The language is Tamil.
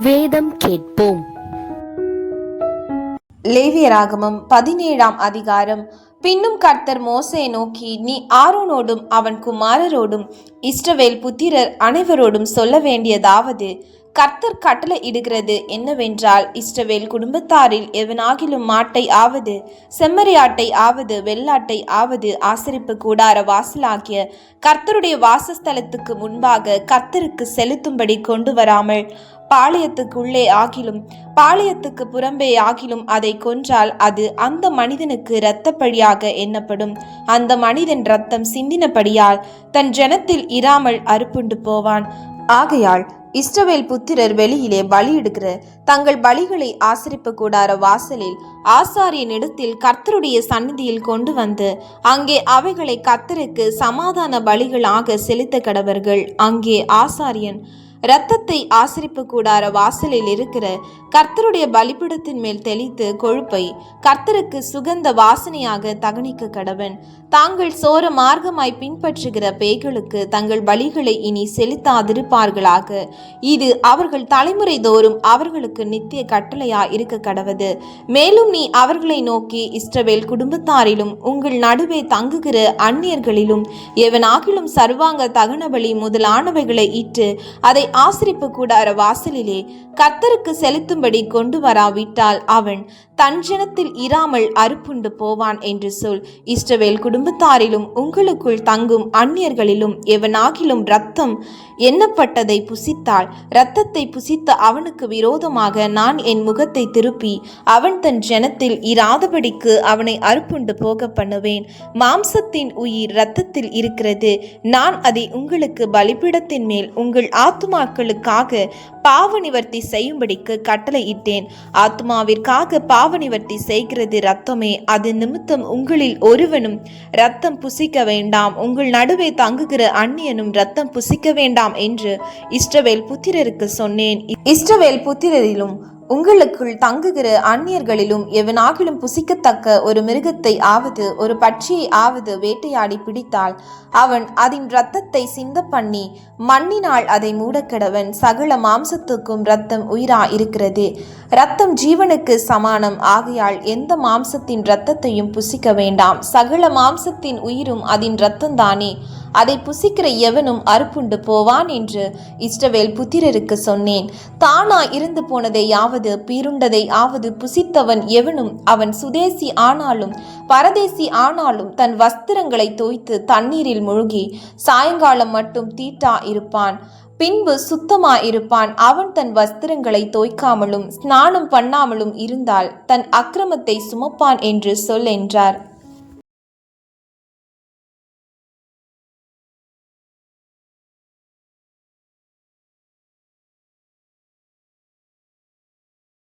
வேதம் கேட்போம். லேவியராகமம் 17ஆம் அதிகாரம். பின்னும் கர்த்தர் மோசேயை நோக்கி, நீ ஆரோனோடும் அவன் குமாரரோடும் இஸ்ரவேல் புத்திரர் அனைவரோடும் சொல்ல வேண்டியதாவது, கர்த்தர் கட்டளை இடுகிறது என்னவென்றால், இஸ்ரவேல் குடும்பத்தாரில் எவனாகிலும் மாட்டை ஆவது செம்மறியாட்டை ஆவது வெள்ளாட்டை ஆவது ஆசரிப்பு கூடார வாசலாகிய கர்த்தருடைய வாசஸ்தலத்துக்கு முன்பாக கர்த்தருக்கு செலுத்தும்படி கொண்டு வராமல், பாளையத்துக்குள்ளே ஆகிலும் பாளையத்துக்கு புறம்பே ஆகிலும் அதை கொன்றால் அது அந்த மனிதனுக்கு இரத்தப்பழியாக எண்ணப்படும். அந்த மனிதன் இரத்தம் சிந்தினபடியால் தன் ஜனத்தில் இராமல் அறுப்புண்டு போவான். ஆகையால் இஸ்ரவேல் புத்திரர் வெளியிலே பலியிடுகிற தங்கள் பலிகளை ஆசரிப்பு கூடார வாசலில் ஆசாரியனிடத்தில் கர்த்தருடைய சந்நிதியில் கொண்டு வந்து அங்கே அவைகளை கர்த்தருக்கு சமாதான பலிகளாக செலுத்த கடவர்கள். அங்கே ஆசாரியன் இரத்தத்தை ஆசரிப்பு கூடார வாசலில் இருக்கிற கர்த்தருடைய பலிபீடத்தின் மேல் தெளித்து கொழுப்பை கர்த்தருக்கு சுகந்த வாசனையாக தகனிக்க கடவன். தாங்கள் சோர மார்க்கமாய் பின்பற்றுகிற பேய்களுக்கு தங்கள் பலிகளை இனி செலுத்தாதிருப்பார்களாக. இது அவர்கள் தலைமுறை தோறும் அவர்களுக்கு நித்திய கட்டளையா இருக்க கடவது. மேலும் நீ அவர்களை நோக்கி, இஸ்ரவேல் குடும்பத்தாரிலும் உங்கள் நடுவே தங்குகிற அந்நியர்களிலும் எவனாகிலும் சர்வாங்க தகன பலி முதலானவைகளை இட்டு அதை ஆசரிப்பு கூடார வாசலிலே கர்த்தருக்கு செலுத்தும்படி கொண்டு வராவிட்டால் அவன் தன் ஜனத்தில் இராமல் அறுப்புண்டு போவான் என்று சொல். இஸ்ரவேல் குடும்பத்தாரிலும் உங்களுக்குள் தங்கும் அந்நியர்களிலும் எவனாகிலும் இரத்தம் எண்ணப்பட்டதை புசித்தால், இரத்தத்தை புசித்த அவனுக்கு விரோதமாக நான் என் முகத்தை திருப்பி அவன் தன் ஜனத்தில் இராதபடிக்கு அவனை அறுப்புண்டு போக பண்ணுவேன். மாம்சத்தின் உயிர் இரத்தத்தில் இருக்கிறது. நான் அதை உங்களுக்கு பலிபீடத்தின் மேல் உங்கள் ஆத்துமாக்களுக்காக பாவ நிவர்த்தி செய்யும்படிக்கு கட்டளையிட்டேன். ஆத்மாவிற்காக பாவ நிவர்த்தி செய்கிறது இரத்தமே. அது நிமித்தம் உங்களில் ஒருவனும் இரத்தம் புசிக்க வேண்டாம். உங்கள் நடுவே தங்குகிற அந்நியனும் இரத்தம் புசிக்க வேண்டாம் என்று இஸ்ரவேல் புத்திரருக்கு சொன்னேன். இஸ்ரவேல் புத்திரரிலும் உங்களுக்குள் தங்குகிற அந்நியர்களிலும் எவனாகிலும் புசிக்கத்தக்க ஒரு மிருகத்தை ஆவது ஒரு பட்சியை ஆவது வேட்டையாடி பிடித்தால் அவன் அதன் இரத்தத்தை சிந்த பண்ணி மண்ணினால் அதை மூடக்கடவன். சகல மாம்சத்துக்கும் இரத்தம் உயிரா இருக்கிறது. இரத்தம் ஜீவனுக்கு சமானம். ஆகையால் எந்த மாம்சத்தின் இரத்தத்தையும் புசிக்க வேண்டாம். சகல மாம்சத்தின் உயிரும் அதன் இரத்தம்தானே. அதை புசிக்கிற எவனும் அறுப்புண்டு போவான் என்று இஸ்ரவேல் புத்திரருக்கு சொன்னேன். தானா இருந்து போனதை யாவது பீருண்டதை ஆவது புசித்தவன் எவனும் அவன் சுதேசி ஆனாலும் பரதேசி ஆனாலும் தன் வஸ்திரங்களை தோய்த்து தண்ணீரில் முழுகி சாயங்காலம் மட்டும் தீட்டா இருப்பான். பின்பு சுத்தமா இருப்பான். அவன் தன் வஸ்திரங்களை தோய்க்காமலும் ஸ்நானம் பண்ணாமலும் இருந்தால் தன் அக்கிரமத்தை சுமப்பான் என்று சொல் என்றார்.